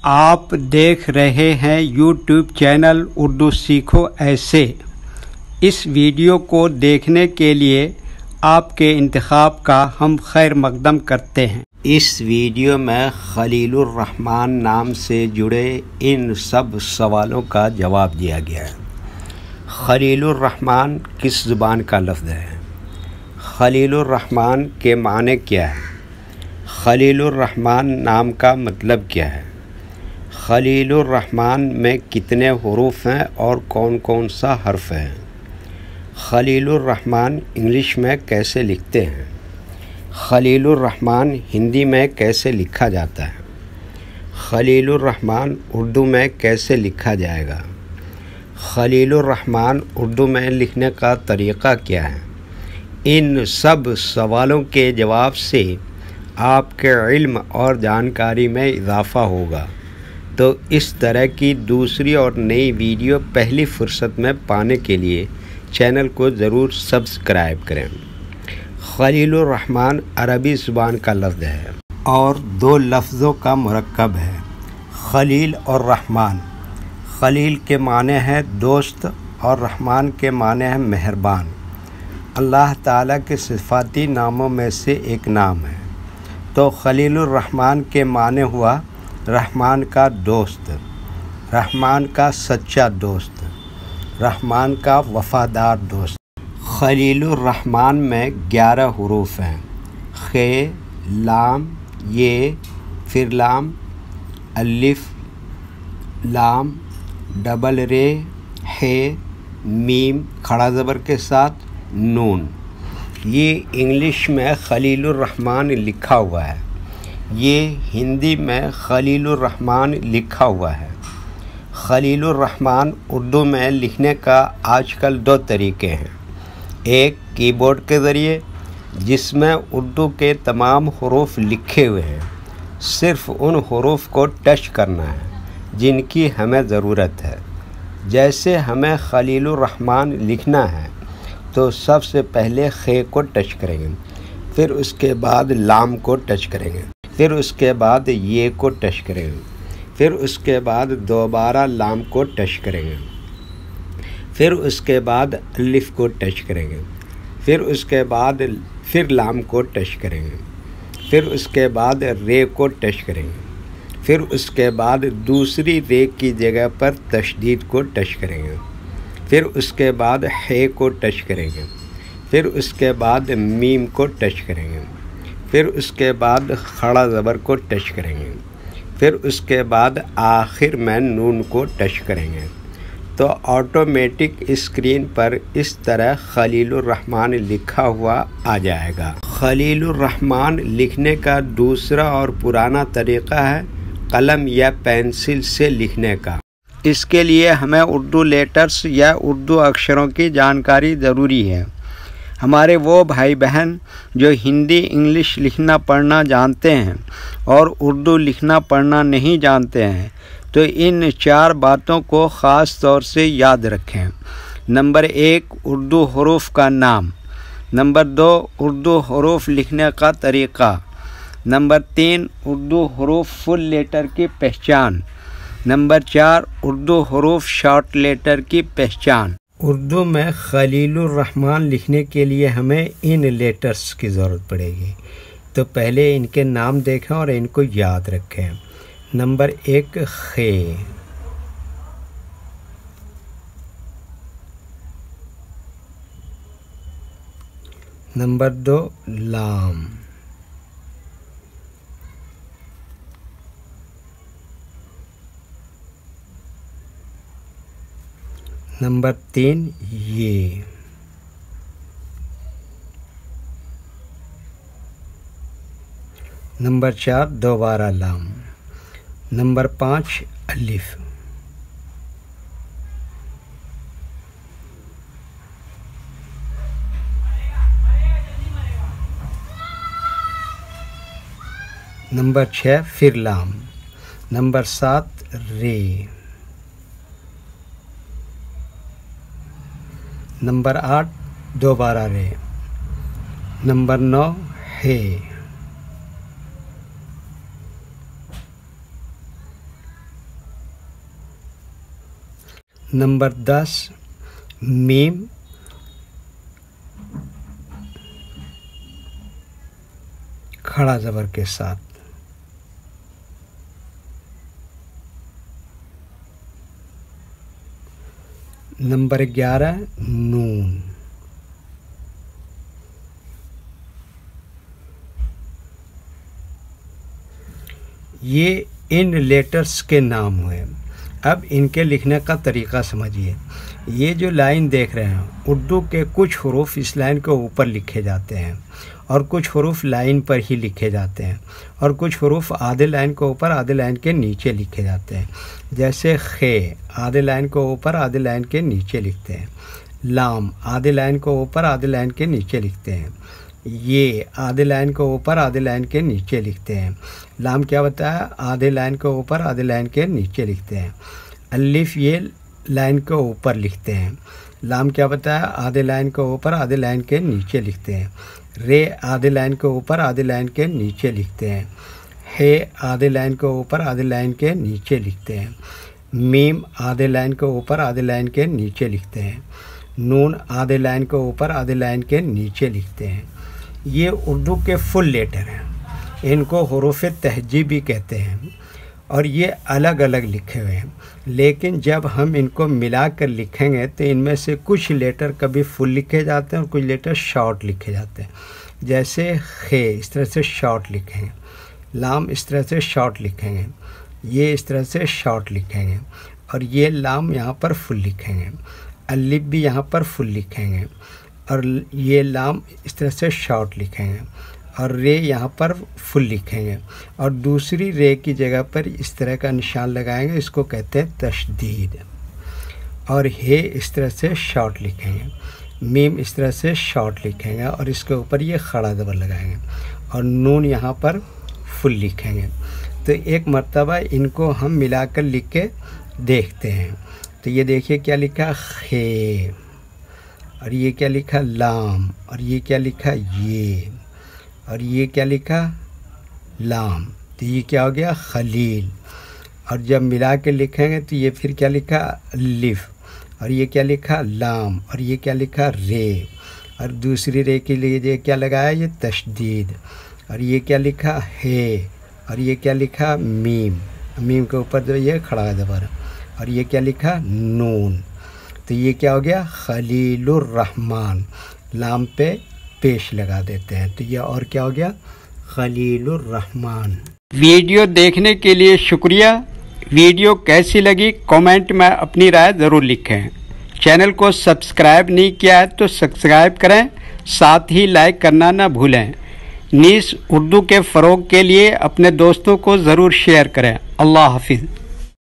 آپ دیکھ رہے ہیں یوٹیوب چینل اردو سیکھو ایسے۔ اس ویڈیو کو دیکھنے کے لیے آپ کے انتخاب کا ہم خیر مقدم کرتے ہیں۔ اس ویڈیو میں خلیل الرحمن نام سے جڑے ان سب سوالوں کا جواب دیا گیا ہے۔ خلیل الرحمن کس زبان کا لفظ ہے؟ خلیل الرحمن کے معنی کیا ہے؟ خلیل الرحمن نام کا مطلب کیا ہے؟ خلیل الرحمن میں کتنے حروف ہیں اور کون کون سا حرف ہے؟ خلیل الرحمن انگلش میں کیسے لکھتے ہیں؟ خلیل الرحمن ہندی میں کیسے لکھا جاتا ہے؟ خلیل الرحمن اردو میں کیسے لکھا جائے گا؟ خلیل الرحمن اردو میں لکھنے کا طریقہ کیا ہے؟ ان سب سوالوں کے جواب سے آپ کے علم اور جانکاری میں اضافہ ہوگا، تو اس طرح کی دوسری اور نئی ویڈیو پہلی فرصت میں پانے کے لیے چینل کو ضرور سبسکرائب کریں۔ خلیل الرحمن عربی زبان کا لفظ ہے اور دو لفظوں کا مرکب ہے، خلیل اور رحمان۔ خلیل کے معنی ہے دوست اور رحمان کے معنی ہے مہربان۔ اللہ تعالیٰ کے صفاتی ناموں میں سے ایک نام ہے، تو خلیل الرحمن کے معنی ہوا رحمان کا دوست، رحمان کا سچا دوست، رحمان کا وفادار دوست۔ خلیل الرحمن میں 11 حروف ہیں، خ، لام، یہ، پھر لام، الف، لام، ڈبل رے، ح، میم کھڑا زبر کے ساتھ، نون۔ یہ انگلش میں خلیل الرحمن لکھا ہوا ہے، یہ ہندی میں خلیل الرحمن لکھا ہوا ہے۔ خلیل الرحمن اردو میں لکھنے کا آج کل 2 طریقے ہیں، ایک کی بورڈ کے ذریعے جس میں اردو کے تمام حروف لکھے ہوئے ہیں، صرف ان حروف کو ٹچ کرنا ہے جن کی ہمیں ضرورت ہے۔ جیسے ہمیں خلیل الرحمن لکھنا ہے تو سب سے پہلے خ کو ٹچ کریں گے، پھر اس کے بعد لام کو ٹچ کریں گے، پھر اس کے بعد یہ کو ٹچ کریں گے، پھر اس کے بعد دوبارہ لام کو ٹچ کریں گے، پھر اس کے بعد الف کو ٹچ کریں گے، پھر اس کے بعد پھر لام کو ٹچ کریں گے، پھر اس کے بعد رے کو ٹچ کریں گے، پھر اس کے بعد دوسری رے کی جگہ پر تشدید کو ٹچ کریں گے، پھر اس کے بعد ح کو ٹچ کریں گے، پھر اس کے بعد میم کو ٹچ کریں گے، پھر اس کے بعد کھڑا زبر کو ٹچ کریں گے، پھر اس کے بعد آخر میں نون کو ٹچ کریں گے، تو آٹومیٹک اسکرین پر اس طرح خلیل الرحمن لکھا ہوا آ جائے گا۔ خلیل الرحمن لکھنے کا دوسرا اور پرانا طریقہ ہے قلم یا پینسل سے لکھنے کا۔ اس کے لیے ہمیں اردو لیٹرز یا اردو اکشروں کی جانکاری ضروری ہے۔ ہمارے وہ بھائی بہن جو ہندی انگلش لکھنا پڑھنا جانتے ہیں اور اردو لکھنا پڑھنا نہیں جانتے ہیں، تو ان 4 باتوں کو خاص طور سے یاد رکھیں۔ نمبر 1 اردو حروف کا نام، نمبر 2 اردو حروف لکھنے کا طریقہ، نمبر 3 اردو حروف فل لیٹر کی پہچان، نمبر 4 اردو حروف شارٹ لیٹر کی پہچان۔ اردو میں خلیل الرحمن لکھنے کے لیے ہمیں ان لیٹرز کی ضرورت پڑے گی، تو پہلے ان کے نام دیکھیں اور ان کو یاد رکھیں۔ نمبر 1 خ، نمبر 2 لام، نمبر 3 یہ، نمبر 4 دوبارہ لام، نمبر 5 الف، نمبر 6 پھر لام، نمبر 7 رے، نمبر 8 دوبارہ رے، نمبر 9 ہے، نمبر 10 میم کھڑا زبر کے ساتھ. نمبر 11 نون. یہ ان لیٹرز کے نام ہوئے. اب ان کے لکھنے کا طریقہ سمجھیے. یہ جو لائن دیکھ رہے ہیں اردو کے کچھ حروف اس لائن کے اوپر لکھے جاتے ہیں اور کچھ حروف لائن پر ہی لکھے جاتے ہیں اور کچھ حروف آدھے لائن کے اوپر آدھے لائن کے نیچے لکھے جاتے ہیں. جیسے خے آدھے لائن کے اوپر آدھے لائن کے نیچے لکھتے ہیں. لام آدھے لائن کے اوپر آدھے لائن کے نیچے لکھتے ہیں. یہ آدھے لائن کے اوپر آدھے لائن کے نیچے لکھتے ہیں. لام کیا بتایا؟ آدھے لائن کے اوپر آدھے لائن کے نیچے لکھتے ہیں. الف یہ لائن کے اوپر لکھتے ہیں. لام کیا بتایا؟ آدھے لائن کے اوپر آدھے لائن کے نیچے لکھتے ہیں. رے آدھے لائن کے اوپر آدھے لائن کے نیچے لکھتے ہیں. ہے آدھے لائن کے اوپر آدھے لائن کے نیچے لکھتے ہیں. میم آدھے لائن کے اوپر آدھے لائن کے نیچے لکھتے ہیں. نون آدھے لائن کے اوپر آدھے لائن کے نیچے لکھتے ہیں. یہ اردو کے فل لیٹر ہیں. ان کو حروف تہجی بھی کہتے ہیں اور یہ الگ الگ لکھے ہوئے ہیں. لیکن جب ہم ان کو ملا کر لکھیں گے تو ان میں سے کچھ لیٹر کبھی فل لکھے جاتے ہیں اور کچھ لیٹر شارٹ لکھے جاتے ہیں. جیسے خے اس طرح سے شارٹ لکھیں گے. لام اس طرح سے شارٹ لکھیں گے. یہ اس طرح سے شارٹ لکھیں گے اور یہ لام یہاں پر فل لکھیں گے. الف بھی یہاں پر فل لکھیں گے اور یہ لام اس طرح سے شارٹ لکھیں گے اور رے یہاں پر فل لکھیں گے اور دوسری رے کی جگہ پر اس طرح کا نشان لگائیں گے. اس کو کہتے ہیں تشدید. اور ہے اس طرح سے شارٹ لکھیں گے. میم اس طرح سے شارٹ لکھیں گے اور اس کے اوپر یہ کھڑا زبر لگائیں گے اور نون یہاں پر فل لکھیں گے. تو ایک مرتبہ ان کو ہم ملا کر لکھ کے دیکھتے ہیں. تو یہ دیکھیے کیا لکھا خے اور یہ کیا لکھا لام اور یہ کیا لکھا یہ اور یہ کیا لکھا لام. تو یہ کیا ہو گیا خلیل. اور جب ملا کے لکھیں گے تو یہ پھر کیا لکھا الف اور یہ کیا لکھا لام اور یہ کیا لکھا رے اور دوسری رے کے لیے یہ کیا لگایا یہ تشدید اور یہ کیا لکھا ہے اور یہ کیا لکھا میم. میم کے اوپر جو یہ کھڑا زبر اور یہ کیا لکھا نون. تو یہ کیا ہو گیا خلیل الرحمن. لام پہ پیش لگا دیتے ہیں تو یہ اور کیا ہو گیا خلیل الرحمن. ویڈیو دیکھنے کے لیے شکریہ. ویڈیو کیسی لگی کامنٹ میں اپنی رائے ضرور لکھیں. چینل کو سبسکرائب نہیں کیا ہے تو سبسکرائب کریں. ساتھ ہی لائک کرنا نہ بھولیں. نیز اردو کے فروغ کے لیے اپنے دوستوں کو ضرور شیئر کریں. اللہ حافظ.